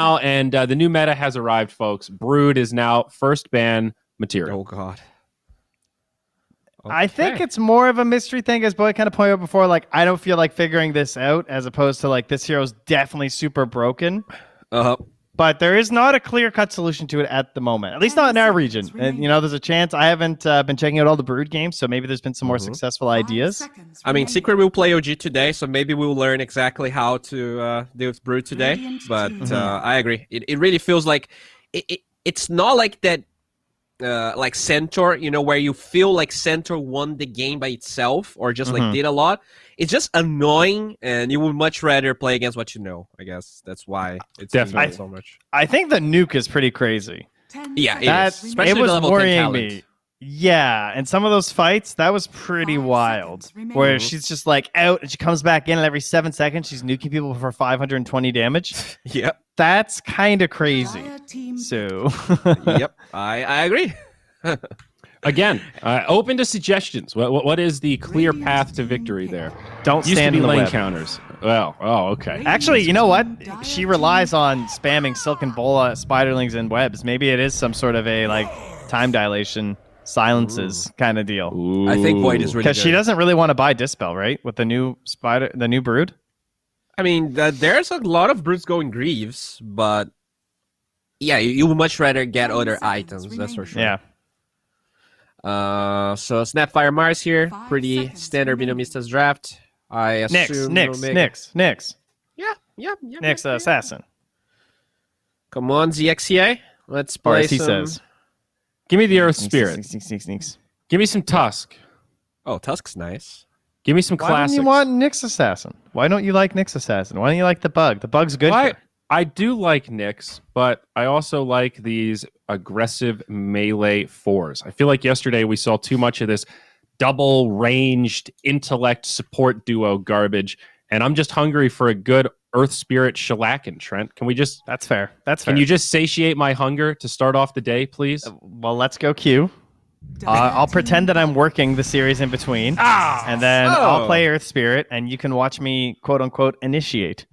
now, and the new meta has arrived, folks. Brood is now first ban material. Oh, God. Okay. I think it's more of a mystery thing, as Boy kind of pointed out before. Like, I don't feel like figuring this out, as opposed to like this hero's definitely super broken. But there is not a clear-cut solution to it at the moment, at least not in our region. And, you know, there's a chance. I haven't been checking out all the Brood games, so maybe there's been some more successful ideas. I mean, Secret will play OG today, so maybe we'll learn exactly how to deal with Brood today. But I agree. It really feels like it's not like that, like Centaur, you know, where you feel like Centaur won the game by itself or just like did a lot. It's just annoying, and you would much rather play against what you know. I guess that's why it's definitely so much. I think the nuke is pretty crazy. Yeah, it is. Especially it was the level worrying 10 talent. me. Yeah, and some of those fights, that was pretty wild. Where she's just like out, and she comes back in, and every 7 seconds she's nuking people for 520 damage. Yep. That's kind of crazy. So. Yep, I agree. Again, open to suggestions. What is the clear path to victory there? Don't Used stand to be in the lane web. counters. Well, okay. Actually, you know what? She relies on spamming Silken Bola, Spiderlings, and webs. Maybe it is some sort of a like time dilation, silences kind of deal. Ooh. I think Void is really good. Because she doesn't really want to buy Dispel, right? With the new Brood. I mean, there's a lot of Broods going Greaves, but yeah, you would much rather get other items, that's for sure. Yeah. So Snapfire Mars here, pretty standard BINOMISTAS draft. I assume Nyx. Yeah. Nyx assassin. Come on, ZXCA. Let's play Or as he some... says. Give me the Earth Spirit. Sneaks. Give me some Tusk. Oh, Tusk's nice. Give me some Why classics. don't you want Nyx assassin? Why don't you like Nyx assassin? Why don't you like the bug? The bug's good. I do like Nyx, but I also like these aggressive melee 4s. I feel like yesterday we saw too much of this double ranged intellect support duo garbage, and I'm just hungry for a good Earth Spirit shellacking, Trent. Can we just... That's fair. Can you just satiate my hunger to start off the day, please? Well, let's go Q. I'll pretend that I'm working the series in between, and then I'll play Earth Spirit, and you can watch me, quote-unquote, initiate.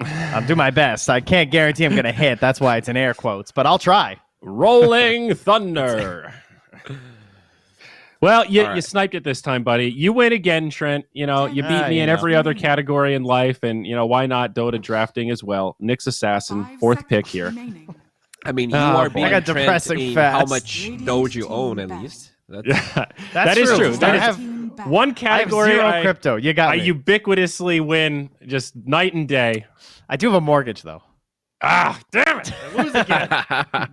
I'll do my best. I can't guarantee I'm going to hit. That's why it's in air quotes, but I'll try. Rolling Thunder. Well, you sniped it this time, buddy. You win again, Trent. You know, you beat me in every other category in life, and, you know, why not Dota drafting as well? Nyx Assassin, 4th pick here. I mean, you are being Trent depressing in fast. how much Doge you own, at least. That is true. That is one category. I have 0 crypto. You got me. I ubiquitously win just night and day. I do have a mortgage, though. Ah, damn it. I lose again.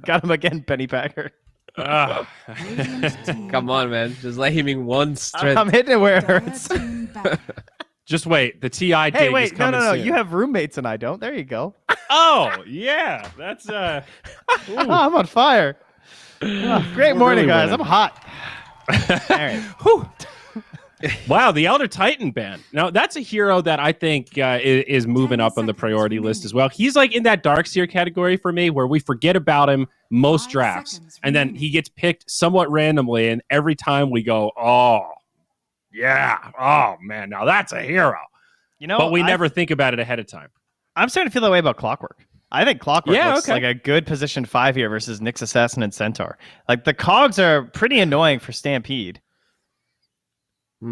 Got him again, Penny Packer. Come on, man. Just let him in one strength. I'm hitting it where it hurts. Just wait. The TI date Hey, wait. is coming No. soon. You have roommates and I don't. There you go. Oh, yeah. That's I'm on fire. Great morning, really guys. winning. I'm hot. All right. Whew. Wow, the Elder Titan ban. Now, that's a hero that I think is moving up on the priority list as well. He's like in that Darkseer category for me where we forget about him most drafts. And then he gets picked somewhat randomly. And every time we go, oh, yeah. Oh, man, now that's a hero. You know, but we never think about it ahead of time. I'm starting to feel that way about Clockwork. I think Clockwork looks like a good position 5 here versus Nyx Assassin and Centaur. Like, the cogs are pretty annoying for Stampede.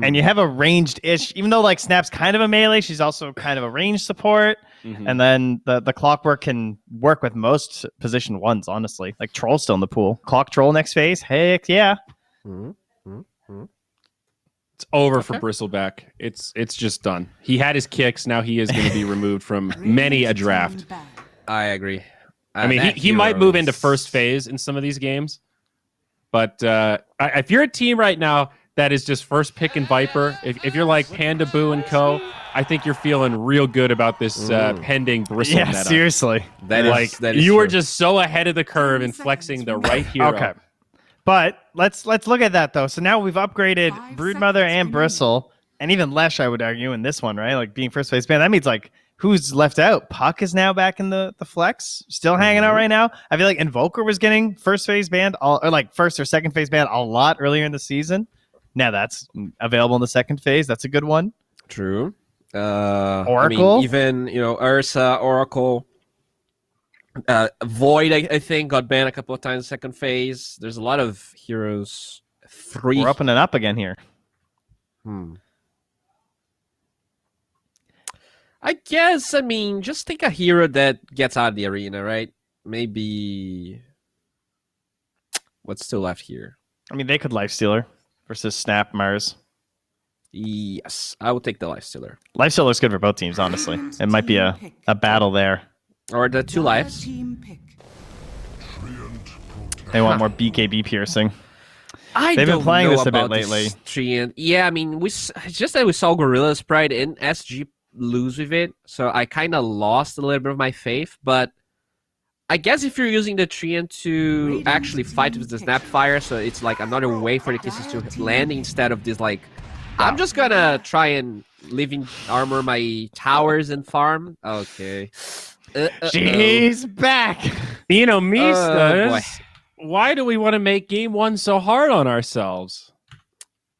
And you have a ranged-ish, even though like Snap's kind of a melee, she's also kind of a ranged support. And then the Clockwork can work with most position 1s, honestly. Like Troll's still in the pool. Clock Troll next phase, heck yeah. It's over for Bristleback. It's just done. He had his kicks. Now he is going to be removed from many a draft. I agree. I mean, he might move into first phase in some of these games. But if you're a team right now that is just first pick and Viper, if you're like Panda Boo and Co., I think you're feeling real good about this pending Bristle meta. Seriously. That is you true. were just so ahead of the curve in flexing the right hero. Okay. But let's look at that, though. So now we've upgraded Broodmother and Bristle, and even Lesh, I would argue, in this one, right? Like being first phase banned. That means like who's left out? Puck is now back in the flex, still hanging out right now. I feel like Invoker was getting first phase banned, or like first or second phase banned a lot earlier in the season. Now that's available in the second phase. That's a good one. True. Oracle? I mean, even, Ursa, Oracle. Void, I think, got banned a couple of times second phase. There's a lot of heroes. 3. We're up and up again here. I guess, I mean, just take a hero that gets out of the arena, right? Maybe... What's still left here? I mean, they could Lifestealer versus Snap Mars. Yes, I will take the Lifestealer. Lifestealer is good for both teams, honestly. It might be a battle there. Or the 2 lives. They want more BKB piercing. They've been playing this a bit lately. Yeah, I mean, it's just that we saw Gorilla's Pride and SG lose with it, so I kind of lost a little bit of my faith, but I guess if you're using the Treant to actually fight with the Snapfire, so it's like another way for the kisses to land instead of this, like, I'm just gonna try and living armor my towers and farm. Okay. She's back! BINOMISTAS, why do we want to make game 1 so hard on ourselves?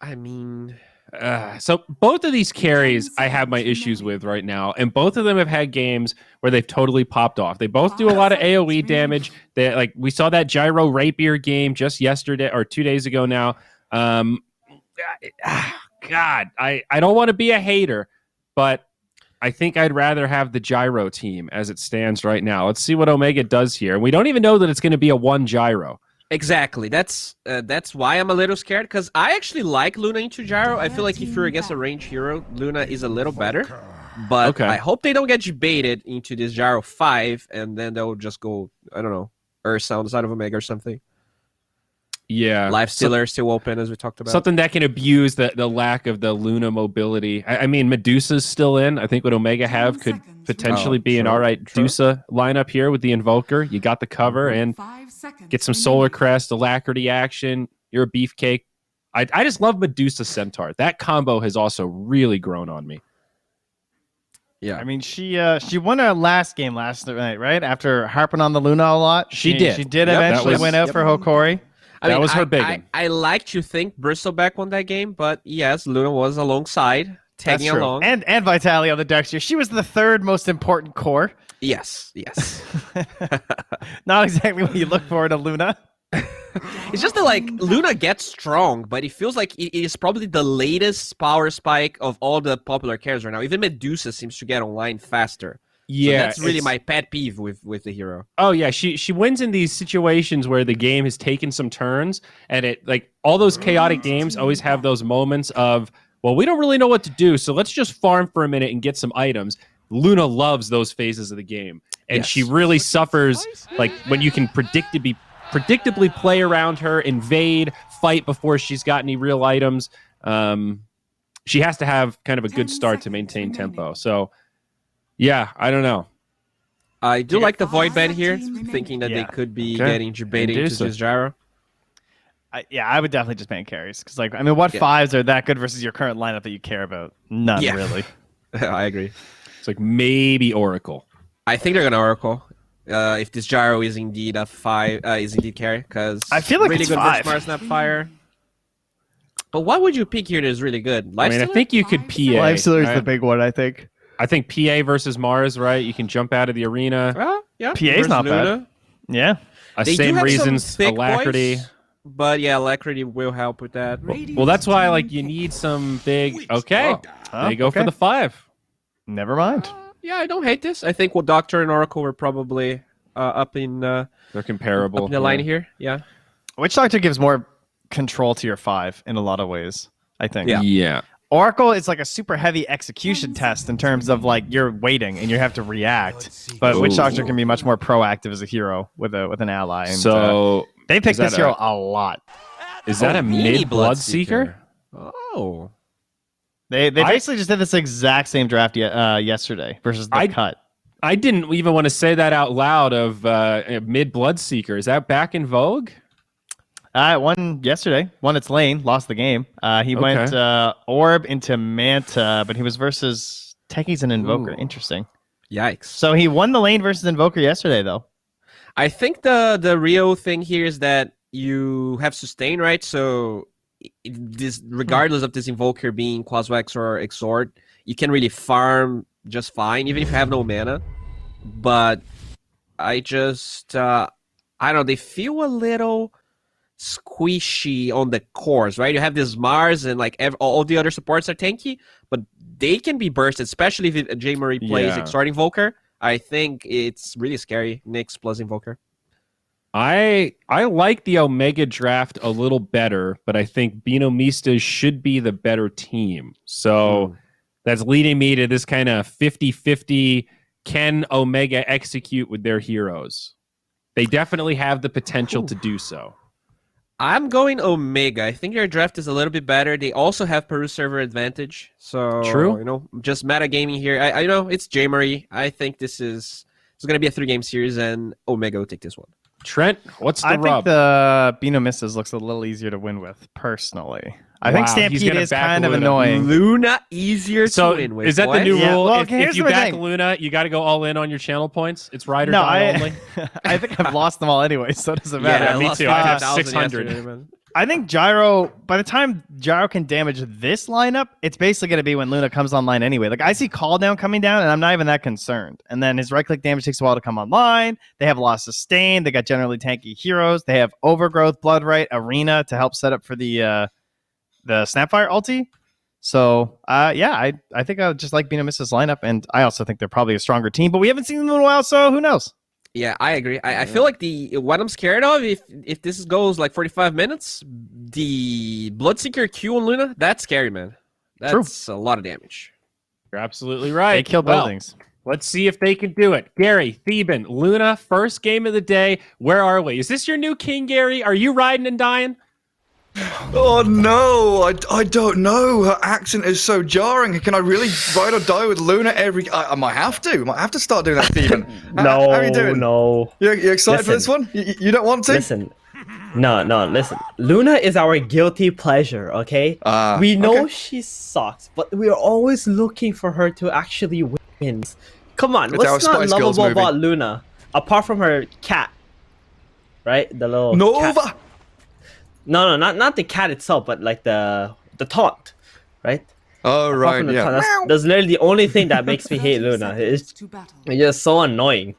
I mean... So both of these carries I have my issues with right now, and both of them have had games where they've totally popped off. They both do a lot of AoE damage. They, like, we saw that Gyro Rapier game just yesterday or 2 days ago now. God, I don't want to be a hater, but I think I'd rather have the Gyro team as it stands right now. Let's see what Omega does here. And we don't even know that it's going to be a 1 Gyro. Exactly. That's why I'm a little scared, because I actually like Luna into Gyro. I feel like if you're against a ranged hero, Luna is a little better. But I hope they don't get baited into this Gyro 5, and then they'll just go, I don't know, Ursa on the side of Omega or something. Yeah. Lifestealer still open, as we talked about. Something that can abuse the lack of the Luna mobility. I mean, Medusa's still in. I think what Omega have could potentially be an alright Dusa lineup here with the Invoker. You got the cover and get some Solar Crest, Alacrity action. You're a beefcake. I just love Medusa Centaur. That combo has also really grown on me. Yeah, I mean, she won her last game last night, right? After harping on the Luna a lot. She did. She did eventually win out for Hokori. That was her big one. I like to think Bristleback won that game, but yes, Luna was alongside, tagging along. And Vitaly on the Darkseer. She was the 3rd most important core. Yes. Not exactly what you look for in a Luna. It's just that, like, Luna gets strong, but it feels like it is probably the latest power spike of all the popular characters right now. Even Medusa seems to get online faster. Yeah, so that's really my pet peeve with the hero. Oh yeah, she wins in these situations where the game has taken some turns, and it, like, all those chaotic games always have those moments of, well, we don't really know what to do, so let's just farm for a minute and get some items. Luna loves those phases of the game, and she really suffers, like, when you can predictably play around her, invade, fight before she's got any real items. She has to have kind of a good start to maintain tempo. So. Yeah, I don't know. I do like the Void ban here, thinking that they could be getting baited into this Gyro. I would definitely just ban carries. Because, like, I mean, what 5s are that good versus your current lineup that you care about? None, really. I agree. It's like maybe Oracle. I think they're going to Oracle. If this Gyro is indeed a 5, is indeed carry. Because I feel like really it's good 5. versus Mars Snapfire. But what would you pick here that is really good? I mean, I think you could PA. Lifestealer is the big one, I think. I think PA versus Mars, right? You can jump out of the arena. Yeah. PA's not bad. Yeah. Same reasons, Alacrity. But yeah, Alacrity will help with that. Well, that's why, like, you need some big... Okay. They go for the 5. Never mind. Yeah, I don't hate this. I think Doctor and Oracle were probably up in... They're comparable. Up in the line here, yeah. Which Doctor gives more control to your 5 in a lot of ways, I think. Yeah. Oracle is like a super heavy execution test in terms of, like, you're waiting and you have to react. But Witch Doctor can be much more proactive as a hero with an ally. And, so they pick this hero a lot. Is that a mid Bloodseeker? Oh. They basically just did this exact same draft yesterday versus the cut. I didn't even want to say that out loud of mid Bloodseeker. Is that back in vogue? Won yesterday. Won its lane. Lost the game. He went Orb into Manta, but he was versus Techies and Invoker. Interesting. Yikes. So he won the lane versus Invoker yesterday, though. I think the real thing here is that you have sustain, right? So this, regardless of this Invoker being Quaswex or Exort, you can really farm just fine, even if you have no mana. But I just, I don't know, they feel a little squishy on the cores, right? You have this Mars and like all the other supports are tanky, but they can be bursted, especially if J. Marie plays starting Invoker. I think it's really scary, Nyx plus Invoker. I like the Omega draft a little better, but I think BINOMISTAS should be the better team. So that's leading me to this kind of 50-50. Can Omega execute with their heroes? They definitely have the potential to do so. I'm going Omega. I think their draft is a little bit better. They also have Peru server advantage. So, true. You know, just metagaming here. I know it's J. Marie. I think it's going to be a 3-game series, and Omega will take this one. Trent, what's the rub? I think the BINOMISTAS looks a little easier to win with, personally. I think Stampede is kind of annoying. Luna easier to win with. Is that the new rule? Well, if you back Luna, you got to go all in on your channel points? It's ride or die only? I think I've lost them all anyway, so it doesn't matter. Yeah, me too. I have 600. I think Gyro, by the time Gyro can damage this lineup, it's basically going to be when Luna comes online anyway. Like, I see Call Down coming down, and I'm not even that concerned. And then his right-click damage takes a while to come online. They have a lot of sustain. They got generally tanky heroes. They have Overgrowth, Bloodright, Arena to help set up for the Snapfire ulti. So, I think I just like BINOMISTAS' lineup, and I also think they're probably a stronger team, but we haven't seen them in a while, so who knows? Yeah, I agree. I feel like what I'm scared of, if this goes like 45 minutes, the Bloodseeker Q on Luna, that's scary, man. That's a lot of damage. You're absolutely right. They kill buildings. Let's see if they can do it. Gary, Theban, Luna, first game of the day. Where are we? Is this your new king, Gary? Are you riding and dying? Oh no, I don't know. Her accent is so jarring. Can I really ride or die with Luna every? I might have to. I might have to start doing that, Steven. No, how are you doing? no. You excited for this one? You don't want to? Listen, no. Listen, Luna is our guilty pleasure. Okay, we know she sucks, but we are always looking for her to actually win. Come on, It's what's not Spice Girls lovable movie. about Luna apart from her cat? Right, the little Nova. cat. No, not the cat itself, but like the taunt, right? Oh right, yeah. That's literally the only thing that makes me hate Luna. It's just so annoying.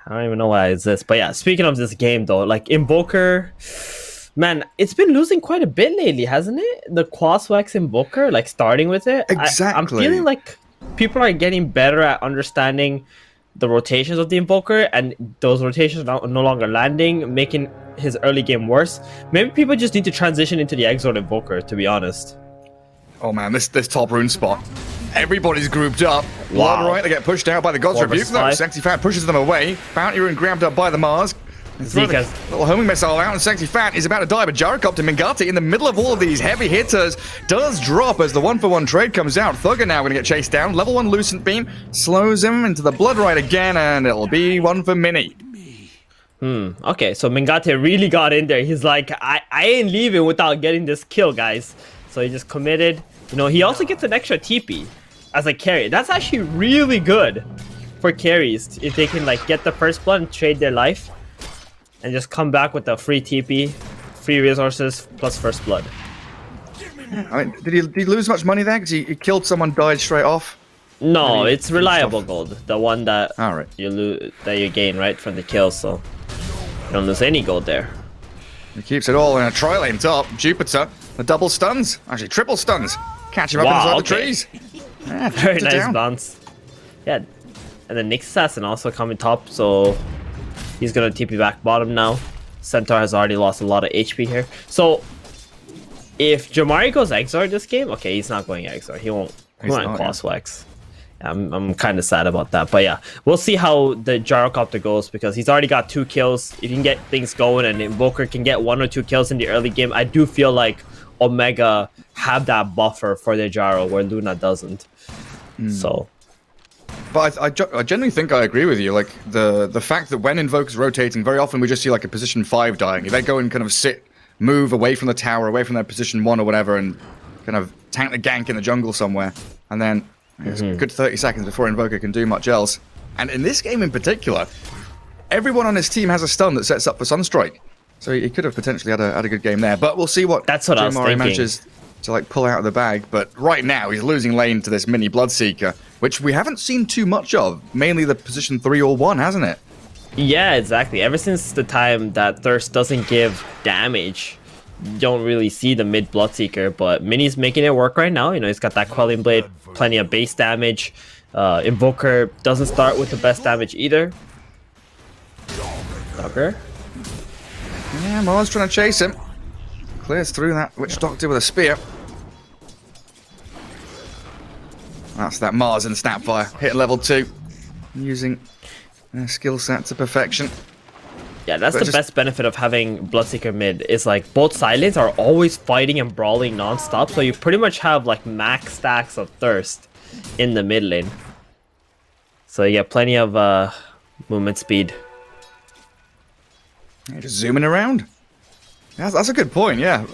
I don't even know why it's this, but yeah. Speaking of this game though, like Invoker, man, it's been losing quite a bit lately, hasn't it? The Quaswax Invoker, like starting with it. Exactly. I'm feeling like people are getting better at understanding the rotations of the Invoker, and those rotations are no longer landing, making his early game worse. Maybe people just need to transition into the Exort Invoker, to be honest. Oh man, this top rune spot. Everybody's grouped up. Wow. Right, they get pushed out by the God's 4 Rebuke. versus Though. 5. Sexy Fat pushes them away. Bounty Rune grabbed up by the Mars. Throw the little homing missile out, and Sexy Fat is about to die, but Gyrocopter Mingati in the middle of all of these heavy hitters does drop as the 1-for-1 trade comes out. Thugger now going to get chased down. Level 1 Lucent Beam slows him into the Bloodright again, and it'll be one for Mini. Okay, so Mingate really got in there. He's like, I ain't leaving without getting this kill, guys. So he just committed. You know, he also gets an extra TP as a carry. That's actually really good for carries if they can like get the first blood and trade their life and just come back with a free TP, free resources, plus first blood. I mean, did he lose much money there? Because he killed someone, died straight off? No, it's reliable gold. The one that Alright. you gain right from the kill, so you don't lose any gold there. He keeps it all in a tri-lane top. Jupiter, the double stuns. Actually, triple stuns. Catch him up inside the trees. Yeah, Very nice down. bounce. Yeah, and then Nyx Assassin also coming top, so he's gonna TP back bottom now. Centaur has already lost a lot of HP here. So if Jamari goes Exor this game, okay, he's not going Exor. He won't Quaswax. I'm kind of sad about that, but yeah, we'll see how the Gyrocopter goes because he's already got 2 kills. If you can get things going and Invoker can get 1 or 2 kills in the early game, I do feel like Omega have that buffer for their Gyro where Luna doesn't. So, but I generally think I agree with you. Like the fact that when Invoker's rotating, very often we just see like a position 5 dying. They go and kind of move away from the tower, away from their position 1 or whatever, and kind of tank the gank in the jungle somewhere, and then it's a good 30 seconds before Invoker can do much else. And in this game in particular, everyone on his team has a stun that sets up for Sunstrike. So he could have potentially had a good game there. But we'll see what that's what I was thinking. Manages to like pull out of the bag. But right now he's losing lane to this mini Bloodseeker, which we haven't seen too much of. Mainly the position 3 or 1, hasn't it? Yeah, exactly. Ever since the time that Thirst doesn't give damage, you don't really see the mid Bloodseeker, but Mini's making it work right now. You know, he's got that Quelling Blade, plenty of base damage. Invoker doesn't start with the best damage either. Dogger. Yeah, Mars trying to chase him. Clears through that Witch Doctor with a spear. That's that Mars and Snapfire hitting level 2. Using their skill set to perfection. Yeah, that's the best benefit of having Bloodseeker mid, is like both side lanes are always fighting and brawling non-stop, so you pretty much have like max stacks of Thirst in the mid lane. So you get plenty of movement speed. Yeah, just zooming around. That's a good point, yeah.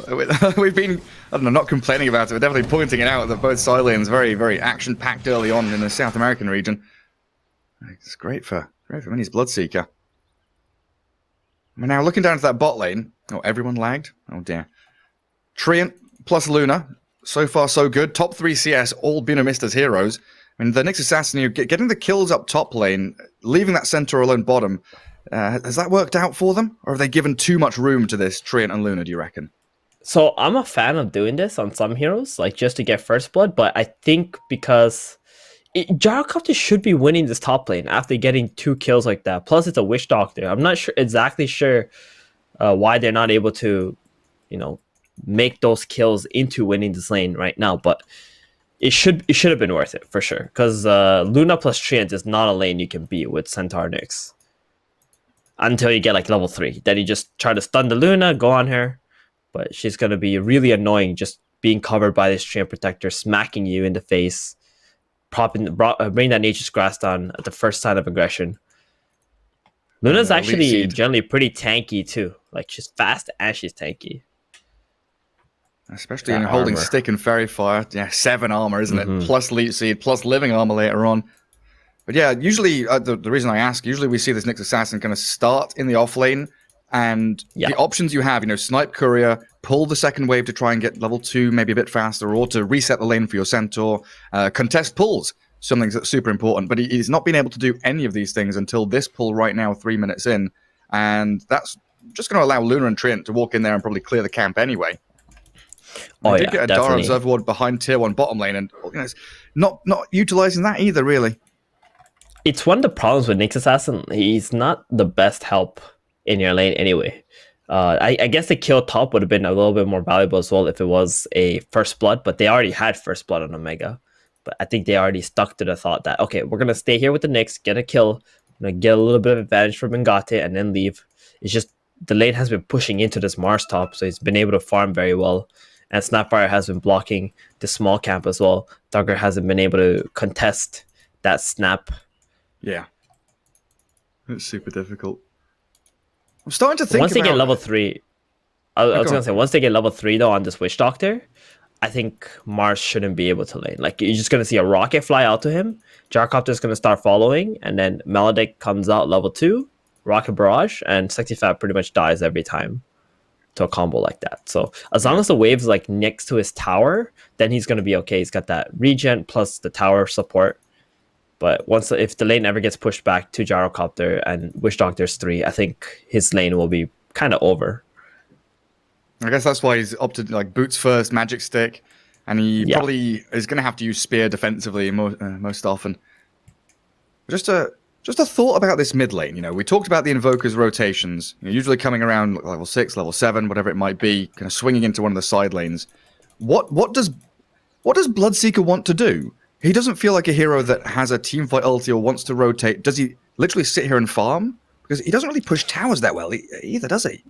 We've been, I don't know, not complaining about it, but definitely pointing it out that both side lanes very, very action-packed early on in the South American region. It's great for Mini's Bloodseeker. We're now looking down to that bot lane. Oh, everyone lagged? Oh dear. Treant plus Luna. So far, so good. Top 3 CS, all BINOMISTAS heroes. I mean, the Nyx Assassin, getting the kills up top lane, leaving that centaur alone bottom. Has that worked out for them? Or have they given too much room to this Treant and Luna, do you reckon? So I'm a fan of doing this on some heroes, like just to get first blood, but I think because Gyrocopter should be winning this top lane after getting 2 kills like that. Plus, it's a Witch Doctor. I'm not exactly sure why they're not able to, you know, make those kills into winning this lane right now. But it should have been worth it for sure. Because Luna plus Treant is not a lane you can beat with Centaur Nyx until you get like level 3. Then you just try to stun the Luna, go on her, but she's gonna be really annoying just being covered by this Treant Protector, smacking you in the face. Bring that Nature's Grass down at the first sign of aggression. Luna's actually generally pretty tanky too. Like, she's fast and she's tanky. Especially in holding Stick and Fairy Fire. Yeah, 7 armor, isn't it? Plus Leech Seed, plus Living Armor later on. But yeah, usually, the reason I ask, usually we see this Nyx Assassin kind of start in the off lane, and the options you have, you know, Snipe Courier, pull the second wave to try and get level 2, maybe a bit faster, or to reset the lane for your Centaur, contest pulls, something that's super important, but he's not been able to do any of these things until this pull right now, 3 minutes in, and that's just going to allow Luna and Treant to walk in there and probably clear the camp anyway. They did get a Dara Observer Ward behind tier 1 bottom lane, and you know, it's not utilizing that either, really. It's one of the problems with Nyx Assassin. He's not the best help in your lane anyway. I guess the kill top would have been a little bit more valuable as well if it was a first blood, but they already had first blood on Omega. But I think they already stuck to the thought that, okay, we're going to stay here with the Nyx, get a kill, get a little bit of advantage from Ngate, and then leave. It's just the lane has been pushing into this Mars top, so he's been able to farm very well. And Snapfire has been blocking the small camp as well. Duggar hasn't been able to contest that snap. Yeah. It's super difficult. I'm starting to think once they get level 3, I was going to say, once they get level 3 though on this Witch Doctor, I think Mars shouldn't be able to lane. Like, you're just going to see a rocket fly out to him, Gyrocopter's going to start following, and then Maledict comes out level 2, Rocket Barrage, and Sexy Fat pretty much dies every time to a combo like that. So as long as the wave's like next to his tower, then he's going to be okay. He's got that regen plus the tower support. But if the lane ever gets pushed back to Gyrocopter and Witch Doctor's 3, I think his lane will be kind of over. I guess that's why he's opted like boots first, magic stick, and he probably is going to have to use spear defensively most often. Just a thought about this mid lane. You know, we talked about the Invoker's rotations, usually coming around level 6, level 7, whatever it might be, kind of swinging into one of the side lanes. What does Bloodseeker want to do? He doesn't feel like a hero that has a teamfight ulti or wants to rotate. Does he literally sit here and farm? Because he doesn't really push towers that well either, does he?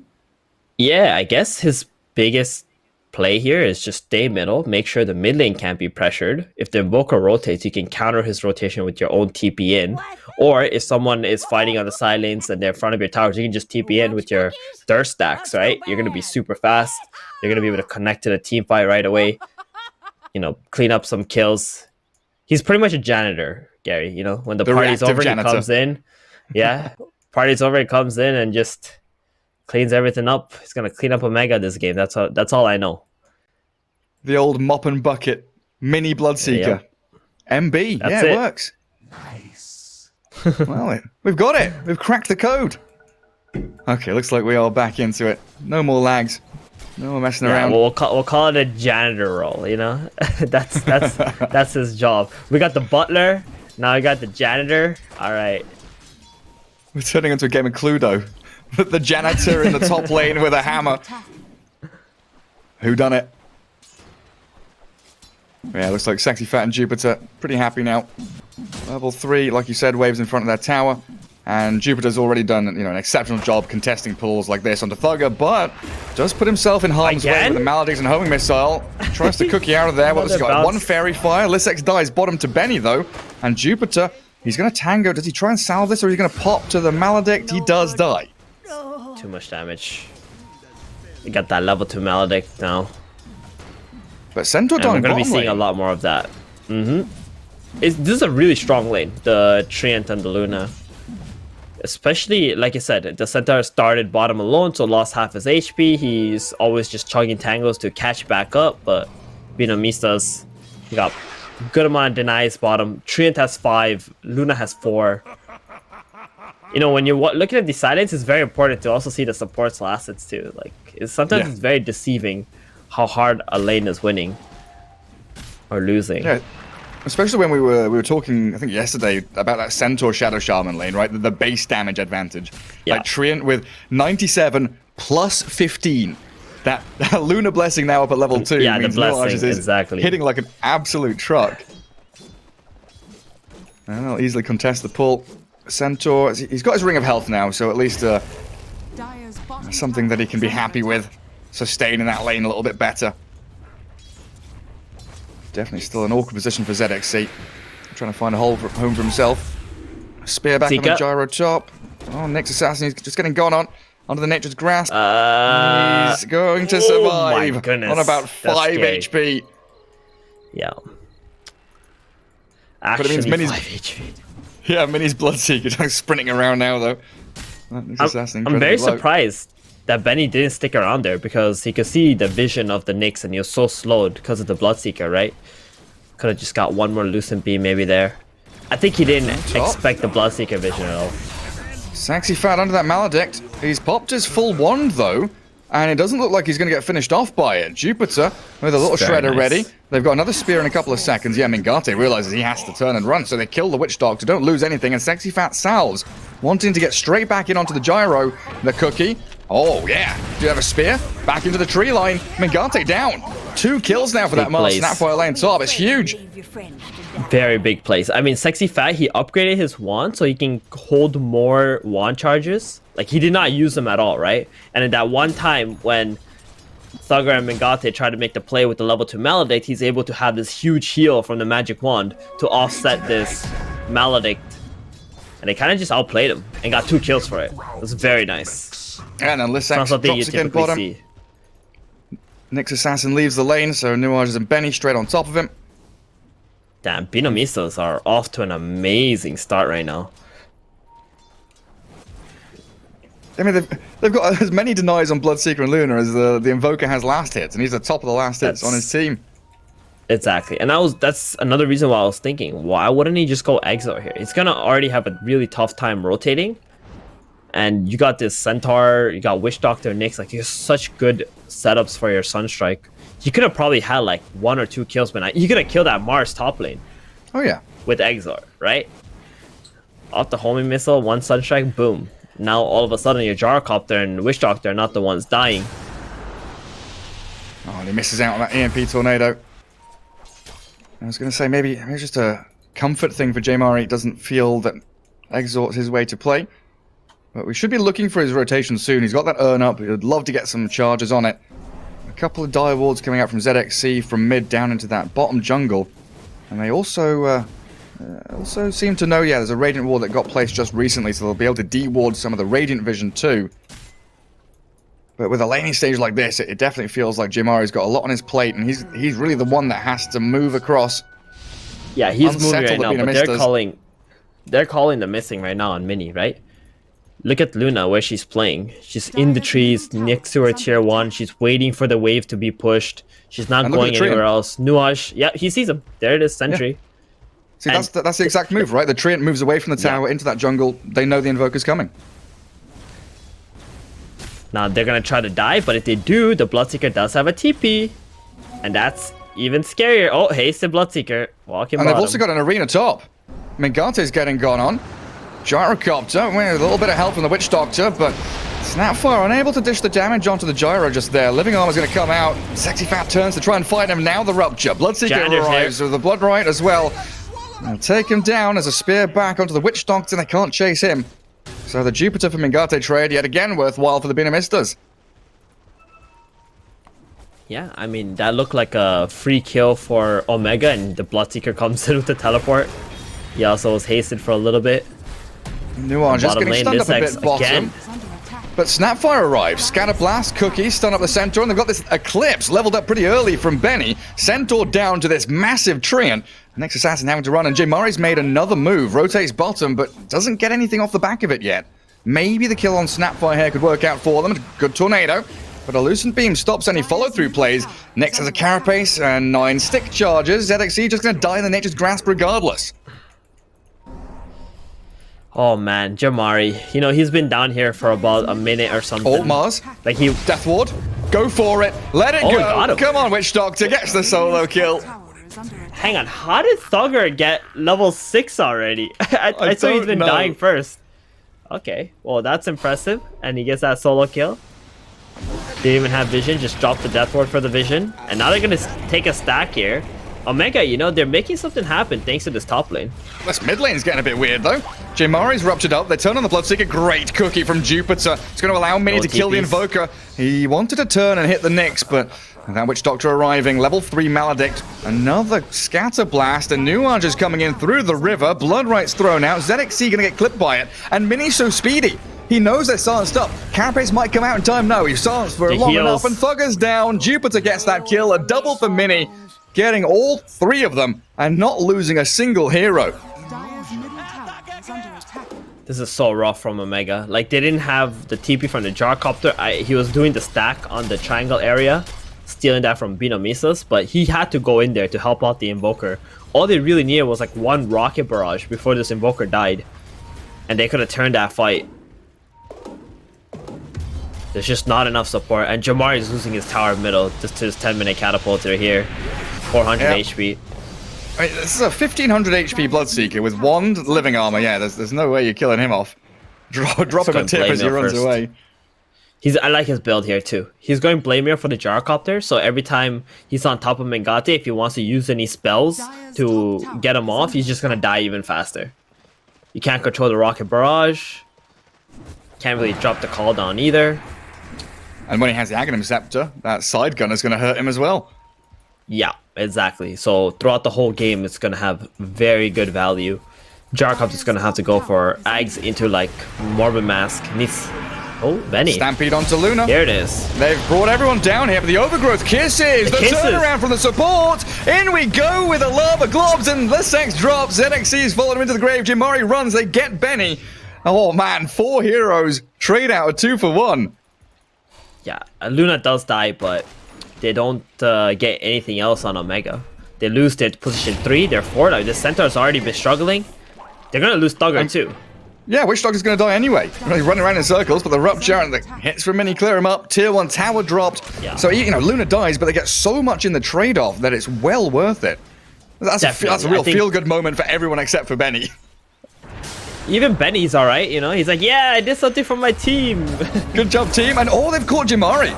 Yeah, I guess his biggest play here is just stay middle, make sure the mid lane can't be pressured. If the Invoker rotates, you can counter his rotation with your own TP in. Or if someone is fighting on the side lanes and they're in front of your towers, you can just TP in with your thirst stacks, right? You're going to be super fast. You're going to be able to connect to the team fight right away. You know, clean up some kills. He's pretty much a janitor, Gary. You know, when the party's over, he comes in. Yeah, party's over, he comes in and just cleans everything up. He's gonna clean up Omega this game. That's all I know. The old mop and bucket mini Bloodseeker. MB, That's it works. Nice. Well, we've got it. We've cracked the code. Okay, looks like we are back into it. No more lags. No more messing around. Well, we'll call it a janitor role, you know? that's his job. We got the butler, now we got the janitor. Alright. We're turning into a game of Cluedo. The janitor in the top lane with a hammer. Who done it? Yeah, looks like Sexy Fat and Jupiter pretty happy now. Level 3, like you said, waves in front of that tower. And Jupiter's already done, an exceptional job contesting pulls like this onto Thugger, but does put himself in harm's way with the Maledict and homing missile. Tries to cookie out of there. What has he got? One fairy fire. Lissex dies bottom to Benny though, and Jupiter, he's going to tango. Does he try and salve this, or is he going to pop to the Maledict? He does die. Too much damage. You got that level 2 Maledict now. But Centaur And down we're going to be seeing lane. a lot more of that. This is a really strong lane, the Treant and the Luna. Especially, like I said, the Centaur started bottom alone, so lost half his HP. He's always just chugging tangles to catch back up, but BINOMISTAS, he got a good amount of denies bottom. Treant has 5, Luna has 4. When you're looking at the side lanes, it's very important to also see the supports assets too. Like, sometimes it's very deceiving how hard a lane is winning or losing. Yeah. Especially when we were talking, I think yesterday, about that Centaur Shadow Shaman lane, right? The base damage advantage. Yeah. Like Treant with 97 plus 15. That Lunar Blessing now up at level 2 Yeah, means the blessing, Mirage is exactly. hitting like an absolute truck. And they'll easily contest the pull. Centaur, he's got his Ring of Health now, so at least something that he can be happy with. Sustaining that lane a little bit better. Definitely still an awkward position for ZXC. Trying to find a home for himself. Spear back on the gyro top. Oh, Nyx Assassin is just getting gone on. Under the nature's grasp. He's going to survive. Oh my goodness. On about 5 HP. Yeah. But it means Actually, Mini's, 5 HP. yeah, Mini's Bloodseeker just sprinting around now, though. Nyx Assassin I'm very low. surprised that Benny didn't stick around there, because he could see the vision of the Nyx and he was so slowed because of the Bloodseeker, right? Could have just got one more Lucent Beam maybe there. I think he didn't expect the Bloodseeker vision at all. Sexy Fat under that Maledict. He's popped his full wand, though, and it doesn't look like he's going to get finished off by it. Jupiter with a little shredder ready. They've got another spear in a couple of seconds. Yeah, Mingate realizes he has to turn and run, so they kill the Witch Doctor, don't lose anything, and Sexy Fat salves, wanting to get straight back in onto the gyro. The cookie. Oh, yeah. Do you have a spear? Back into the tree line. Mingate down. 2 kills now for that Mars Snapfire lane top. It's huge. Very big place. I mean, Sexy Fat, he upgraded his wand so he can hold more wand charges. Like, he did not use them at all, right? And at that one time when Thugger and Mingate tried to make the play with the level 2 Maledict, he's able to have this huge heal from the magic wand to offset this Maledict. And they kind of just outplayed him and got 2 kills for it. It was very nice. And then Lissex drops again bottom. See. Nyx Assassin leaves the lane, so Nuages and Benny straight on top of him. Damn, BINOMISTAS are off to an amazing start right now. I mean, they've got as many denies on Bloodseeker and Luna as the Invoker has last hits, and he's the top of the last hits on his team. Exactly, and that's another reason why I was thinking, why wouldn't he just go Exile here? He's gonna already have a really tough time rotating, and you got this Centaur, you got Witch Doctor, Nyx, like, you have such good setups for your Sunstrike. You could have probably had like 1 or 2 kills, but you could have killed that Mars top lane. Oh yeah. With Exile, right? Off the homing missile, 1 Sunstrike, boom. Now all of a sudden your Gyrocopter and Witch Doctor are not the ones dying. Oh, and he misses out on that EMP tornado. I was going to say, maybe it's just a comfort thing for Jamari. He doesn't feel that Exort's his way to play. But we should be looking for his rotation soon. He's got that urn up. He'd love to get some charges on it. A couple of dire wards coming out from ZXC from mid down into that bottom jungle. And they also seem to know, yeah, there's a Radiant Ward that got placed just recently, so they'll be able to de-ward some of the Radiant Vision too. But with a laning stage like this, it definitely feels like Jamari's got a lot on his plate, and he's really the one that has to move across. Yeah, he's moving right now, but they're calling the missing right now on Mini, right? Look at Luna, where she's playing. She's in the trees next to her tier 1. She's waiting for the wave to be pushed. She's not going anywhere else. Nuage, yeah, he sees him. There it is, Sentry. See, that's the exact move, right? The Treant moves away from the tower into that jungle. They know the Invoker's coming. Now they're gonna try to dive, but if they do, the Bloodseeker does have a TP. And that's even scarier. Oh, hasted Bloodseeker. Walking And bottom. they've also got an arena top. Mengate's getting gone on. Gyrocopter with a little bit of help from the Witch Doctor, but Snapfire unable to dish the damage onto the Gyro just there. Living Armor's going to come out. Sexy Fat turns to try and fight him. Now the Rupture. Bloodseeker Jander's arrives with the Blood Right as well. They'll take him down as a spear back onto the Witch Doctor. They can't chase him. So the Jupiter for Mengate trade yet again worthwhile for the BINOMISTAS. Yeah, I mean, that looked like a free kill for Omega, and the Bloodseeker comes in with the teleport. He also was hasted for a little bit. Nuance just Bottom getting lane, stunned up a this bit bottom. again. But Snapfire arrives. Scatterblast, Cookie, stun up the Centaur, and they've got this Eclipse leveled up pretty early from Benny. Centaur down to this massive Treant. Next Assassin having to run, and Jimari's made another move. Rotates bottom, but doesn't get anything off the back of it yet. Maybe the kill on Snapfire here could work out for them. Good tornado. But a Lucent Beam stops any follow-through plays. Next has a Carapace and 9 stick charges. ZXC just going to die in the Nature's Grasp regardless. Oh man, Jamari. You know, he's been down here for about a minute or something. Oh, Mars. Like he... Death Ward. Go for it. Let it go. Got him. Come on, Witch Doctor. Gets the solo kill. Hang on, how did Thugger get level 6 already? I saw he's been dying first. Okay, well that's impressive. And he gets that solo kill. Didn't even have vision, just dropped the Death Ward for the vision. And now they're gonna take a stack here. Omega, you know, they're making something happen thanks to this top lane. This mid lane's getting a bit weird though. Jimari's ruptured up. They turn on the Bloodseeker. Great Cookie from Jupiter. It's going to allow Mini to kill the Invoker. He wanted to turn and hit the Nyx, but that Witch Doctor arriving. Level 3 Maledict. Another Scatter Blast. And Nuance is coming in through the river. Blood Right's thrown out. ZXC going to get clipped by it. And Mini's so speedy. He knows they're silenced up. Carapace might come out in time. No, he's silenced for long enough. And Thugger's down. Jupiter gets that kill. A double for Mini. Getting all 3 of them and not losing a single hero. This is so rough from Omega. Like, they didn't have the TP from the Gyrocopter. He was doing the stack on the triangle area, stealing that from BINOMISTAS, but he had to go in there to help out the Invoker. All they really needed was like 1 rocket barrage before this Invoker died. And they could have turned that fight. There's just not enough support. And Jamari is losing his tower middle just to his 10-minute catapulter here. 400 HP. I mean, this is a 1500 HP Bloodseeker with 1 living armor. Yeah, there's no way you're killing him off. Drop him a tip as he runs away. I like his build here too. He's going Blamir for the Gyrocopter, so every time he's on top of Mengate, if he wants to use any spells to get him off, he's just gonna die even faster. You can't control the Rocket Barrage. Can't really drop the call down either. And when he has the Aghanim Scepter, that side gun is going to hurt him as well. Yeah, exactly. So throughout the whole game, it's going to have very good value. Gyrocopter is going to have to go for Ags into like Morbid Mask. Needs... Oh, Benny. Stampede onto Luna. Here it is. They've brought everyone down here, but the Overgrowth kisses. The turnaround from the support. In we go with the Lava Globs, and the Sex drops. ZXC's followed him into the grave. Jimari runs. They get Benny. Oh man, 4 heroes. Trade out a 2 for 1. Yeah, Luna does die, but they don't get anything else on Omega. They lose their position 3, they're 4. Like, the Centaur's already been struggling. They're gonna lose Thugger too. Yeah, Witch Doctor's gonna die anyway. He's running around in circles, but the Rupture and the hits from Mini clear him up. Tier 1 tower dropped. Yeah. So, you know, Luna dies, but they get so much in the trade-off that it's well worth it. That's a real feel-good moment for everyone except for Benny. Even Benny's alright, you know? He's like, yeah, I did something for my team. Good job, team. And they've caught Jimari.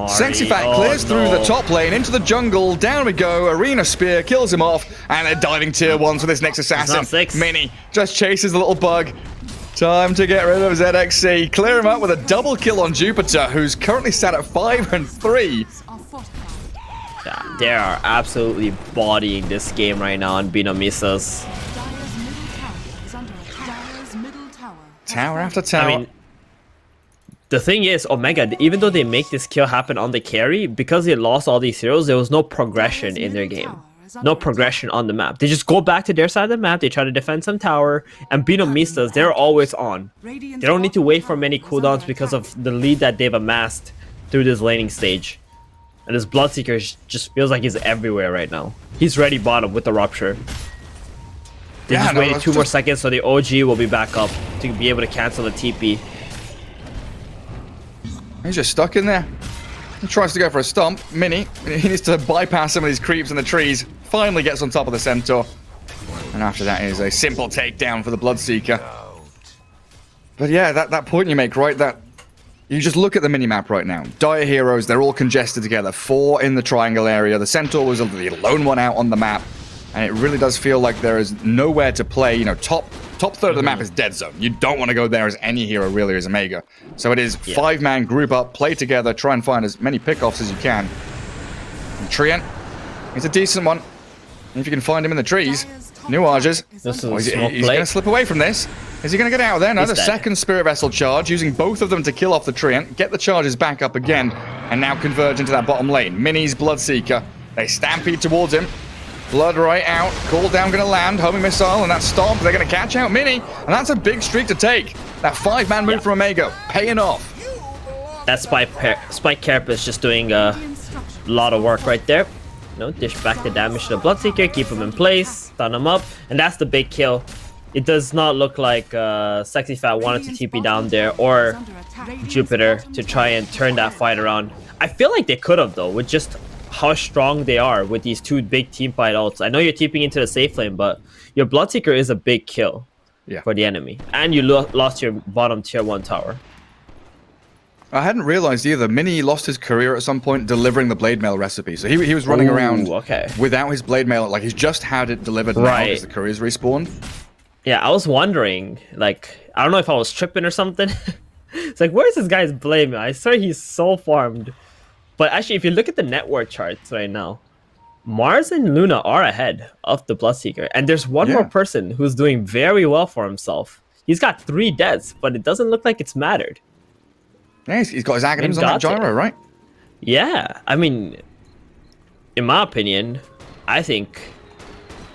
Sexy Fat clears through the top lane into the jungle. Down we go. Arena Spear kills him off. And they're diving tier 1s for this next assassin. Mini just chases the little bug. Time to get rid of ZXC. Clear him up with a double kill on Jupiter, who's currently sat at 5 and 3. Yeah, they are absolutely bodying this game right now on BINOMISTAS. Tower after tower. I mean, the thing is, Omega, even though they make this kill happen on the carry, because they lost all these heroes, there was no progression in their game. No progression on the map. They just go back to their side of the map, they try to defend some tower, and BINOMISTAS, they're always on. They don't need to wait for many cooldowns because of the lead that they've amassed through this laning stage. And this Bloodseeker just feels like he's everywhere right now. He's ready bottom with the Rupture. They just no, waited 2 more seconds, so the OG will be back up to be able to cancel the TP. He's just stuck in there. He tries to go for a stomp. Mini, he needs to bypass some of these creeps in the trees. Finally gets on top of the Centaur. And after that is a simple takedown for the Bloodseeker. But yeah, that point you make, right? That you just look at the minimap right now. Dire heroes, they're all congested together. 4 in the triangle area. The Centaur was the lone one out on the map. And it really does feel like there is nowhere to play. You know, top third of the map is dead zone. You don't want to go there as any hero really as Omega. So it is 5-man group up, play together, try and find as many pickoffs as you can. And Treant, he's a decent one. And if you can find him in the trees, Nuages, he's going to slip away from this. Is he going to get out of there? Another second Spirit Vessel charge, using both of them to kill off the Treant, get the charges back up again, and now converge into that bottom lane. Mini's Bloodseeker. They stampede towards him. Blood right out. Call down going to land. Homing missile and that stomp. They're going to catch out Mini. And that's a big streak to take. That 5-man move from Omega. Paying off. That Spike Carapace just doing a lot of work right there. You know, dish back the damage to the Bloodseeker. Keep him in place. Stun him up. And that's the big kill. It does not look like Sexy Fat wanted to TP down there or Jupiter to try and turn that fight around. I feel like they could have, though, with just how strong they are with these 2 big team fight ults. I know you're TPing into the safe lane, but your Bloodseeker is a big kill for the enemy. And you lost your bottom tier 1 tower. I hadn't realized either. Mini lost his career at some point delivering the blade mail recipe. So he was running around without his blade mail. Like, he's just had it delivered now because the career's respawned. Yeah, I was wondering, like, I don't know if I was tripping or something. It's like, where's this guy's blade mail? I swear he's so farmed. But actually, if you look at the network charts right now, Mars and Luna are ahead of the Bloodseeker. And there's one more person who's doing very well for himself. He's got 3 deaths, but it doesn't look like it's mattered. Yeah, he's got his Aghanims on that gyro, right? Yeah, I mean, in my opinion, I think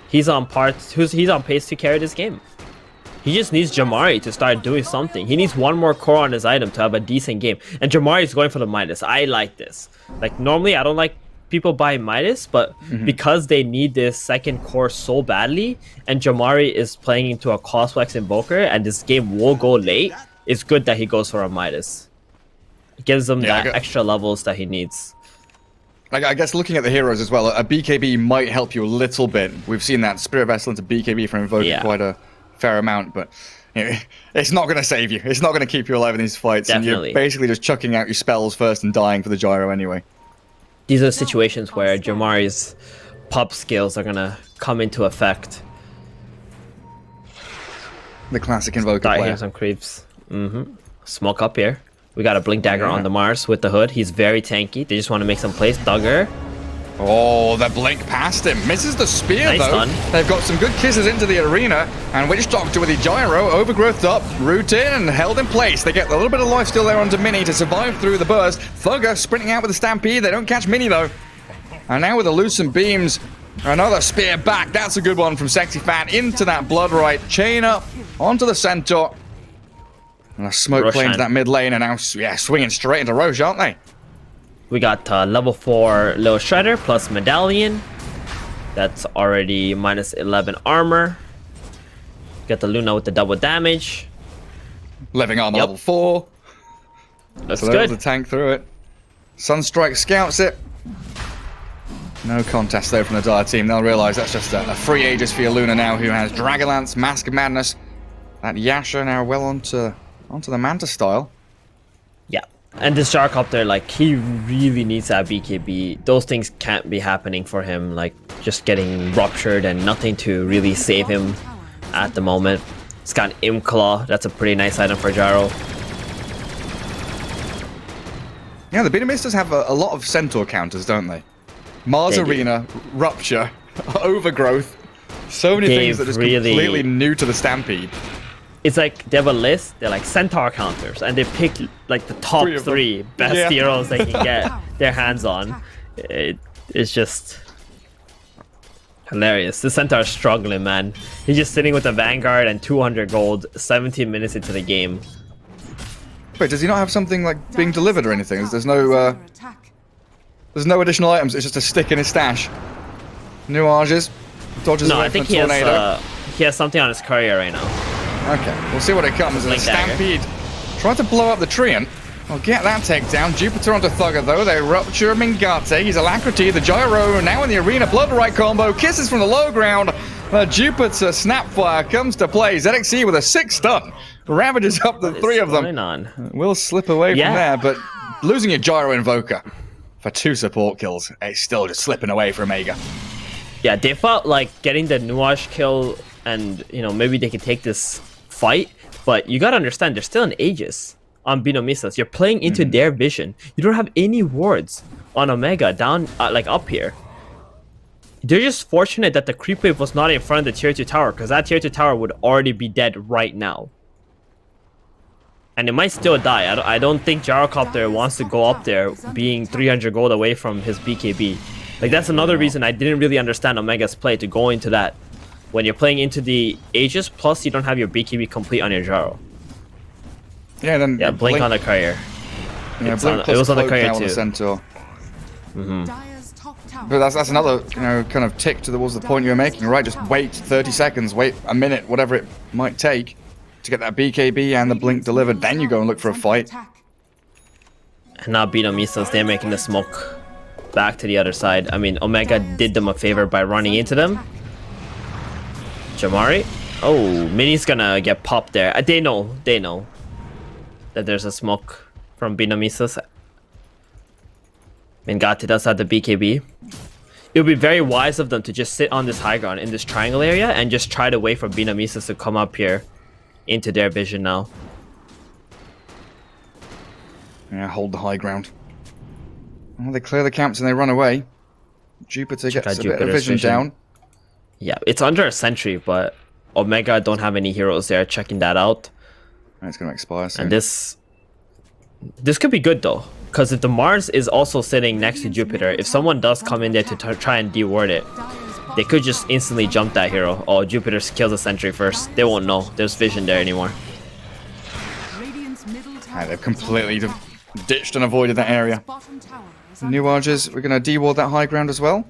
he's on pace to carry this game. He just needs Jamari to start doing something. He needs 1 more core on his item to have a decent game. And Jamari is going for the Midas. I like this. Like, normally I don't like people buying Midas, but because they need this second core so badly, and Jamari is playing into a Cosflex Invoker, and this game will go late, it's good that he goes for a Midas. It gives him that extra levels that he needs. I guess looking at the heroes as well, a BKB might help you a little bit. We've seen that Spirit Vessel into BKB from Invoker quite a fair amount, but you know, it's not going to save you. It's not going to keep you alive in these fights. Definitely. And you're basically just chucking out your spells first and dying for the gyro anyway. These are situations where Jamari's pop skills are going to come into effect. The classic Invoker Start player. hitting some creeps. Smoke up here. We got a Blink Dagger on the Mars with the hood. He's very tanky. They just want to make some plays. Duggar. Oh, the blink past him. Misses the spear, though. Stun. They've got some good kisses into the arena. And Witch Doctor with the gyro, overgrowthed up, rooted and held in place. They get a little bit of life still there onto Mini to survive through the burst. Thugger sprinting out with the Stampede. They don't catch Mini, though. And now with the Lucent Beams, another spear back. That's a good one from Sexy Fat into that Blood Right. Chain up onto the Centaur. And a smoke plane to that mid lane. And now, swinging straight into Roche, aren't they? We got level 4 Little Shredder plus Medallion. That's already minus 11 armor. Got the Luna with the double damage. Living armor level 4. That's so they're good. able to tank through it. Sunstrike scouts it. No contest though from the Dire team. They'll realize that's just a free Aegis for your Luna now, who has Dragonlance, Mask of Madness. That Yasha now well onto the Manta style. Yeah. And this Gyrocopter, like, he really needs that BKB. Those things can't be happening for him, like, just getting ruptured and nothing to really save him at the moment. It's got an Imclaw. That's a pretty nice item for Gyro. Yeah, the BINOMISTAS have a lot of Centaur counters, don't they? Mars Arena, Rupture, Overgrowth. So many things that are just completely new to the Stampede. It's like they have a list, they're like Centaur counters, and they pick like the top 3 best heroes they can get their hands on. It's just hilarious. The Centaur is struggling, man. He's just sitting with a Vanguard and 200 gold 17 minutes into the game. Wait, does he not have something like being delivered or anything? There's no additional items, it's just a stick in his stash. Nuages dodges away from the tornado. he has something on his courier right now. Okay, we'll see what it comes. Blink Stampede trying to blow up the Treant. Well, get that takedown. Jupiter onto Thugger, though. They rupture Mingate. He's Alacrity. The Gyro now in the arena. Blood right combo. Kisses from the low ground. Jupiter Snapfire comes to play. ZXC with a 6 stun. Ravages up the 3 of them. Will slip away from there, but losing your Gyro Invoker for 2 support kills. It's still just slipping away from Omega. Yeah, they felt like getting the Nuage kill and, you know, maybe they could take this fight. But you gotta understand, they're still in Aegis on BINOMISTAS. You're playing into their vision. You don't have any wards on Omega down, like up here. They're just fortunate that the creep wave was not in front of the tier 2 tower, because that tier 2 tower would already be dead right now. And it might still die. I don't think Gyrocopter wants to go up there being 300 gold away from his BKB. Like, that's another reason I didn't really understand Omega's play to go into that. When you're playing into the Aegis, plus you don't have your BKB complete on your Gyro. Yeah, then blink on the courier. Yeah, it was on the courier too. The Centaur. But that's another, you know, kind of tick towards the point you were making, right? Just wait 30 seconds, wait a minute, whatever it might take to get that BKB and the blink delivered. Then you go and look for a fight. And now BINOMISTAS, they're making the smoke back to the other side. I mean, Omega did them a favor by running into them. Jamari? Oh, Mini's gonna get popped there. They know that there's a smoke from BINOMISTAS. Mingate does have the BKB. It would be very wise of them to just sit on this high ground in this triangle area and just try to wait for BINOMISTAS to come up here into their vision now. Yeah, hold the high ground. Well, they clear the camps and they run away. Jupiter gets a bit of vision down. Yeah, it's under a sentry, but Omega don't have any heroes there checking that out. It's going to expire soon. And this could be good, though. Because if the Mars is also sitting next to Jupiter, if someone does come in there to try and deward it, they could just instantly jump that hero. Oh, Jupiter kills the sentry first. They won't know. There's vision there anymore. They've completely ditched and avoided that area. Nuages, we're going to deward that high ground as well.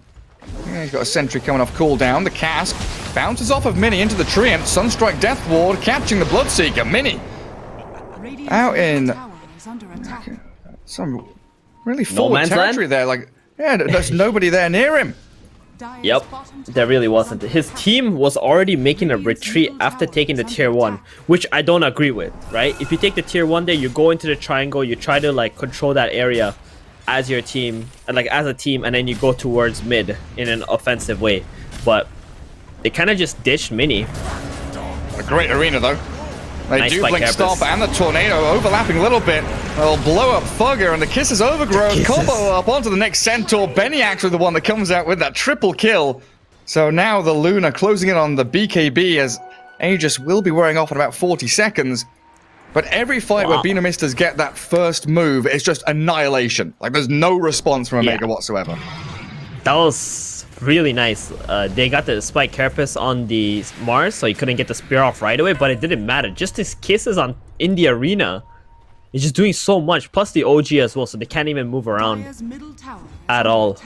Yeah, he's got a sentry coming off cooldown. The cask bounces off of Mini into the Treant. Sunstrike Death Ward catching the Bloodseeker. Mini out in some really forward territory there. Like, yeah, there's nobody there near him. Yep, there really wasn't. His team was already making a retreat after taking the tier 1, which I don't agree with, right? If you take the tier 1 there, you go into the triangle, you try to like control that area as your team, and like as a team, and then you go towards mid in an offensive way. But they kind of just ditched Mini. A great arena though. They nice do blink Stomp and the Tornado overlapping a little bit. They'll blow up Thugger and the Kisses Overgrowth combo up onto the next Centaur. Benny actually the one that comes out with that triple kill. So now the Luna closing in on the BKB as Aegis will be wearing off in about 40 seconds. But every fight where BINOMISTAS get that first move, it's just annihilation. Like, there's no response from Omega whatsoever. That was really nice. They got the Spike Carapace on the Mars, so he couldn't get the spear off right away, but it didn't matter. Just his kisses in the arena. He's just doing so much, plus the OG as well, so they can't even move around at all.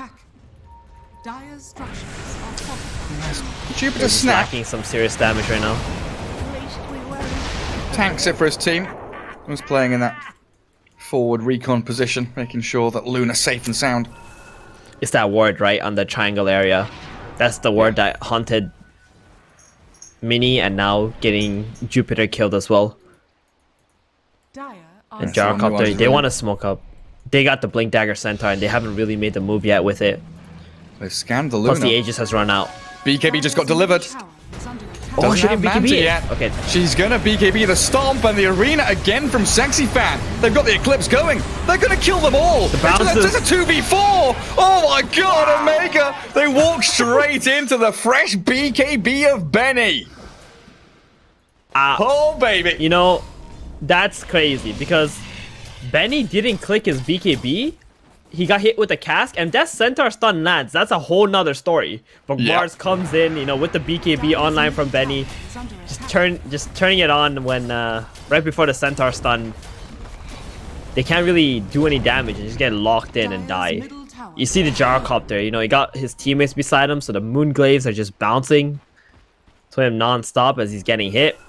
Jupiter Snap taking some serious damage right now. Tanks it for his team. Was playing in that forward recon position, making sure that Luna's safe and sound. It's that ward, right, on the triangle area. That's the ward that haunted Mini and now getting Jupiter killed as well. And Gyrocopter, they want to smoke up. They got the Blink Dagger Centaur and they haven't really made the move yet with it. They've scanned the Luna. Plus the Aegis has run out. BKB just got delivered. Oh, she didn't BKB yet. Okay. She's gonna BKB the Stomp and the arena again from Sexy Fan. They've got the Eclipse going. They're gonna kill them all. It's a 2v4. Oh my god, Omega. They walk straight into the fresh BKB of Benny. Oh, baby. You know, that's crazy because Benny didn't click his BKB. He got hit with a cask, and that Centaur stun lands. That's a whole nother story. But Mars comes in, you know, with the BKB online from Benny, just turning it on when right before the Centaur stun. They can't really do any damage and just get locked in and die. You see the Gyrocopter, you know, he got his teammates beside him, so the Moonglaves are just bouncing. to him non-stop as he's getting hit.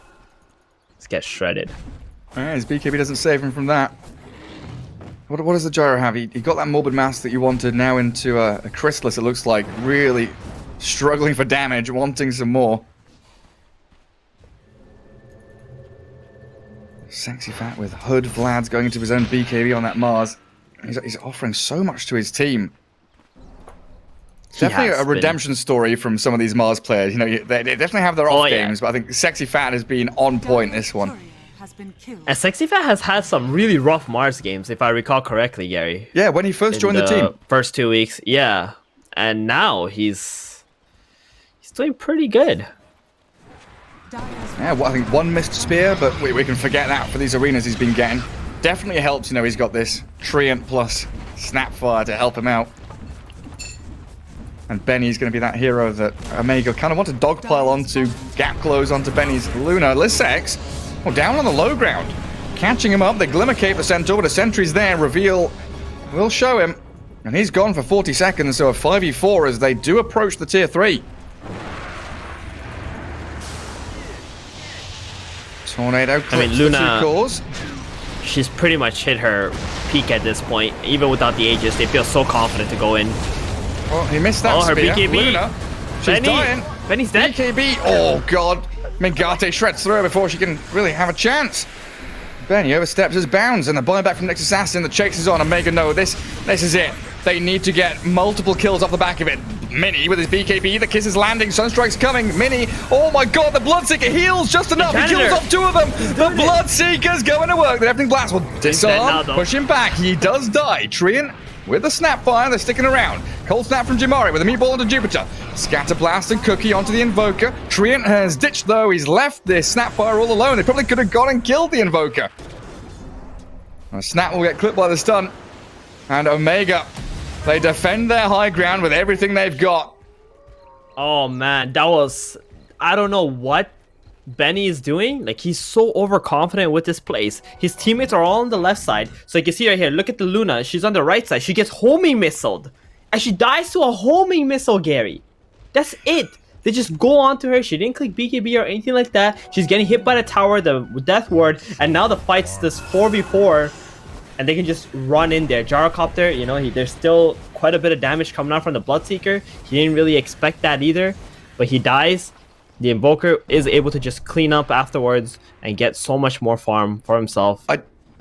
Let's get shredded. Alright, his BKB doesn't save him from that. What does the gyro have? He got that morbid mass that you wanted now into a chrysalis, it looks like. Really struggling for damage, wanting some more. Sexy Fat with Hood Vlad's going into his own BKB on that Mars. He's offering so much to his team. Definitely a redemption story from some of these Mars players. You know, they definitely have their off games, but I think Sexy Fat has been on point this one. And Sexy Fat has had some really rough Mars games, if I recall correctly, Gary. Yeah, when he first joined the team. First 2 weeks, yeah. And now he's doing pretty good. Yeah, well, I think one missed spear, but we can forget that for these arenas he's been getting. Definitely helps, you know, he's got this Treant plus Snapfire to help him out. And Benny's going to be that hero that Omega kind of want to dogpile onto, gap close onto Benny's Luna. Lissex, down on the low ground. Catching him up, they Glimmer Cape the Centaur, but the sentry's there. Reveal will show him. And he's gone for 40 seconds, so a 5v4 as they do approach the tier 3. Tornado clips Luna, the 2 cores. She's pretty much hit her peak at this point. Even without the Aegis, they feel so confident to go in. Well, he missed that her spear. BKB. Luna, she's dying. Benny's dead. BKB. Oh, God. Mingate shreds through her before she can really have a chance. Benny oversteps his bounds, and the buyback from Nyx Assassin. The chase is on. Omega, no, this is it. They need to get multiple kills off the back of it. Mini with his BKB. The kiss is landing. Sunstrike's coming. Mini. Oh, my God. The Bloodseeker heals just enough. He kills off 2 of them. The Bloodseeker's going to work. The Everything Blast will disarm. Push him back. He does die. Treant with the Snapfire, they're sticking around. Cold Snap from Jamari with a Meatball onto Jupiter. Scatter Blast and Cookie onto the Invoker. Treant has ditched though, he's left the Snapfire all alone. They probably could have gone and killed the Invoker. Snap will get clipped by the stun. And Omega, they defend their high ground with everything they've got. Oh man, that was... I don't know what Benny is doing. Like, he's so overconfident with this place. His teammates are all on the left side. So you can see right here, look at the Luna. She's on the right side. She gets homing missiled. And she dies to a homing missile, Gary. That's it. They just go onto her. She didn't click BKB or anything like that. She's getting hit by the tower, the death ward. And now the fight's this 4v4. And they can just run in there. Gyrocopter, you know, there's still quite a bit of damage coming out from the Bloodseeker. He didn't really expect that either. But he dies. The Invoker is able to just clean up afterwards and get so much more farm for himself.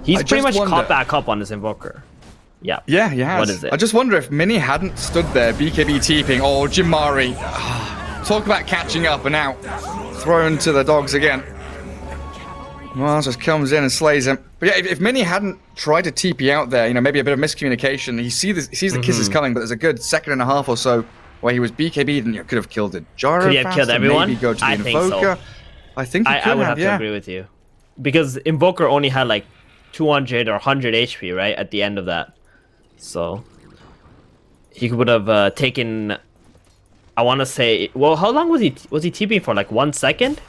He's pretty much caught back up on this Invoker. Yeah. Yeah, he has. What is it? I just wonder if Mini hadn't stood there, BKB teeping. Oh, Jamari. Talk about catching up and now thrown to the dogs again. Mars just comes in and slays him. But yeah, if Mini hadn't tried to TP out there, you know, maybe a bit of miscommunication. He sees the kisses coming, but there's a good second and a half or so where he was BKB'd and you could have killed it. Gyro could he have killed everyone? Maybe go to the Invoker. I think he could I would have to agree with you. Because Invoker only had like 200 or 100 HP, right? At the end of that. So he would have taken, I want to say, well, how long was he TPing for? Like 1 second?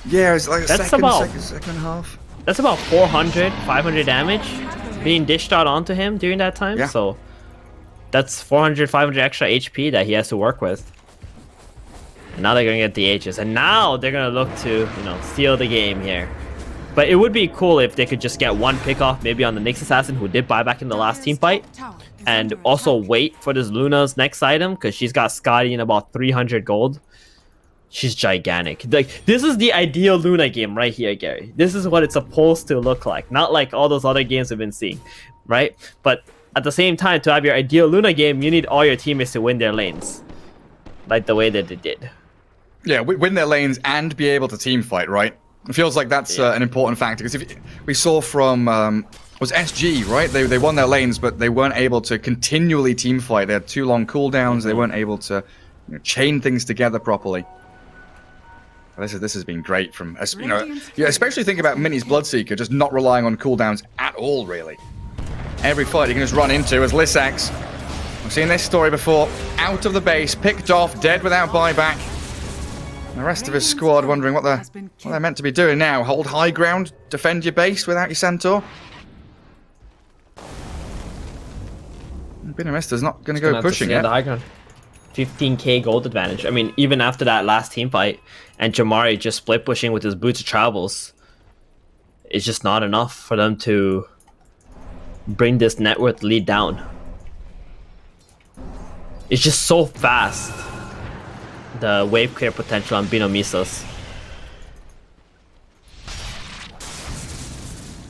Yeah, it's like a second and a half. That's about 400, 500 damage being dished out onto him during that time. Yeah. So that's 400, 500 extra HP that he has to work with. And now they're going to get the Aegis. And now they're going to look to, you know, steal the game here. But it would be cool if they could just get one pick off maybe on the Nyx Assassin who did buy back in the last team fight. And also wait for this Luna's next item because she's got Scotty in about 300 gold. She's gigantic. Like, this is the ideal Luna game right here, Gary. This is what it's supposed to look like. Not like all those other games we've been seeing, right? But at the same time, to have your ideal Luna game, you need all your teammates to win their lanes. Like the way that they did. Yeah, win their lanes and be able to team fight, right? It feels like that's an important factor. Because if we saw from, was SG, right? They won their lanes, but they weren't able to continually team fight. They had too long cooldowns. They weren't able to chain things together properly. This has been great from, you know, especially think about Mini's Bloodseeker just not relying on cooldowns at all, really. Every fight you can just run into as Lissax. We've seen this story before. Out of the base, picked off, dead without buyback. The rest of his squad wondering what they're meant to be doing now. Hold high ground, defend your base without your Centaur. BINOMISTAS not going to go pushing it. 15k gold advantage. I mean, even after that last team fight, and Jamari just split pushing with his boots of travels, it's just not enough for them to bring this net worth lead down. It's just so fast, the wave clear potential on BINOMISTAS.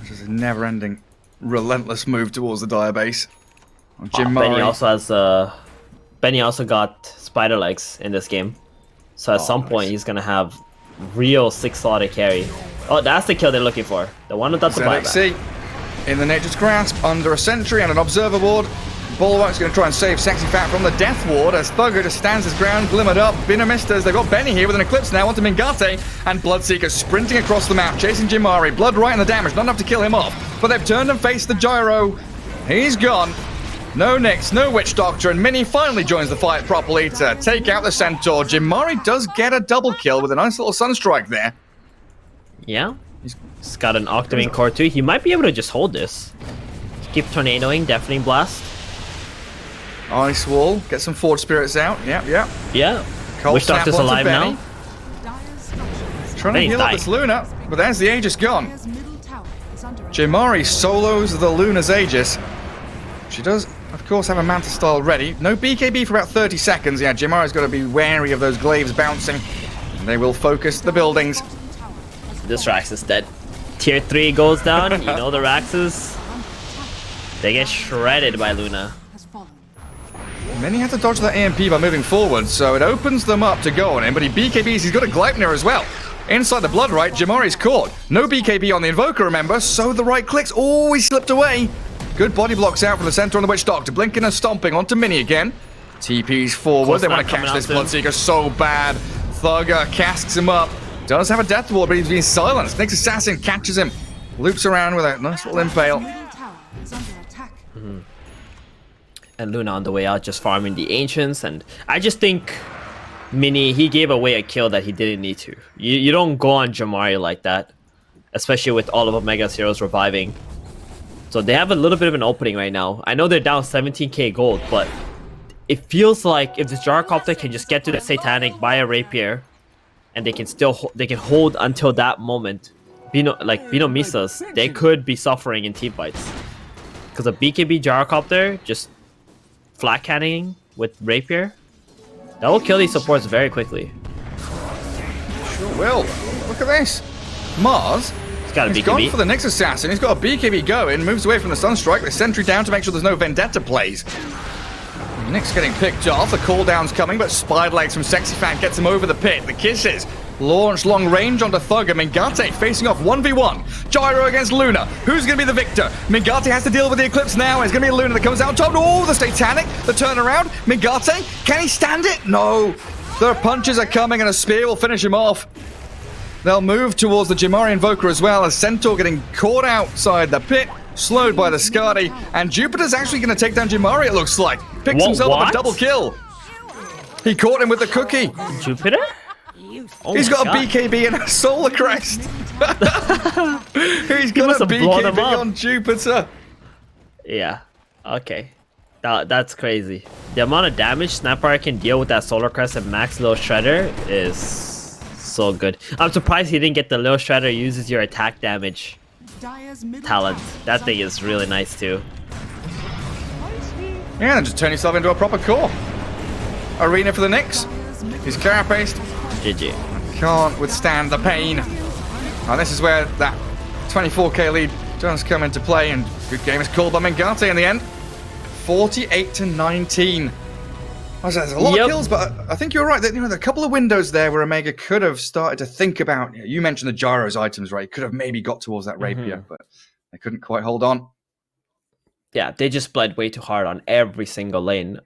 Which is a never-ending, relentless move towards the dire base. Benny also has Benny also got spider legs in this game, so at some point he's gonna have real 6-slotted carry. Oh, that's the kill they're looking for. The one without the buyback. In the Nature's Grasp, under a sentry and an observer ward. Bulwark's going to try and save Sexy Fat from the death ward as Thugger just stands his ground, glimmered up. BINOMISTAS, they've got Benny here with an Eclipse now onto Mingate, and Bloodseeker sprinting across the map, chasing Jimari. Blood right in the damage, not enough to kill him off, but they've turned and faced the Gyro. He's gone. No Nyx, no Witch Doctor, and Mini finally joins the fight properly to take out the Centaur. Jimari does get a double kill with a nice little Sunstrike there. Yeah, he's got an Octavine Core too. He might be able to just hold this. Keep tornadoing, Deafening Blast. Ice Wall, get some Forge Spirits out. Yeah. Witch Doctor's alive now. Trying to heal up this Luna, but there's the Aegis gone. Jimari solos the Luna's Aegis. She does, of course, have a Manta style ready. No BKB for about 30 seconds. Yeah, Jimari's got to be wary of those glaives bouncing. And they will focus the buildings. This Rax is dead. Tier 3 goes down. You know the Raxes. They get shredded by Luna. Many had to dodge that AMP by moving forward, so it opens them up to go on him, but he BKBs, he's got a Gleipnir as well. Inside the Blood Right, Jamari's caught. No BKB on the Invoker, remember, so the right clicks always slipped away. Good body blocks out from the center on the Witch Doctor, blinking and stomping onto Mini again. TP's forward, they want to catch this Bloodseeker so bad. Thugger casks him up. Does have a death ward, but he's being silenced. Nyx Assassin catches him, loops around with a nice little impale. And Luna on the way out just farming the Ancients, and I just think Mini, he gave away a kill that he didn't need to. You don't go on Jamari like that, especially with all of Omega's heroes reviving. So they have a little bit of an opening right now. I know they're down 17k gold, but it feels like if this Gyrocopter can just get to the Satanic, buy a Rapier, and they can hold until that moment. BINOMISTAS, they could be suffering in team fights. Because a BKB Gyrocopter just flat canning with Rapier, that will kill these supports very quickly. Sure will. Look at this. Mars, he's gone for the Nyx Assassin. He's got a BKB going, moves away from the Sunstrike, the sentry down to make sure there's no Vendetta plays. Nyx getting picked off, the cooldown's coming, but Spider Legs from Sexy Fan gets him over the pit. The kisses launch long range onto Thugger. Mingate facing off 1v1. Gyro against Luna. Who's going to be the victor? Mingate has to deal with the Eclipse now. It's going to be Luna that comes out top. Oh, the Satanic, the turnaround. Mingate, can he stand it? No. The punches are coming and a spear will finish him off. They'll move towards the Jimari Invoker as well as Centaur getting caught outside the pit. Slowed by the Skadi, and Jupiter's actually going to take down Jimari, it looks like. Picks himself up a double kill. He caught him with the cookie. Jupiter? He's got a BKB and a Solar Crest. He's got a BKB on Jupiter. Yeah, okay. That's crazy. The amount of damage Snapfire can deal with that Solar Crest and Max Little Shredder is so good. I'm surprised he didn't get the Little Shredder uses your attack damage talent. That thing is really nice too. Yeah, and just turn yourself into a proper core. Arena for the Nyx. He's carapaced. GG. Can't withstand the pain. And this is where that 24k lead does come into play, and good game is called by Mingate in the end. 48-19. There's a lot of kills, but I think you're right. That, there are a couple of windows there where Omega could have started to think about. You mentioned the Gyro's items, right? Could have maybe got towards that Rapier, but they couldn't quite hold on. Yeah, they just bled way too hard on every single lane.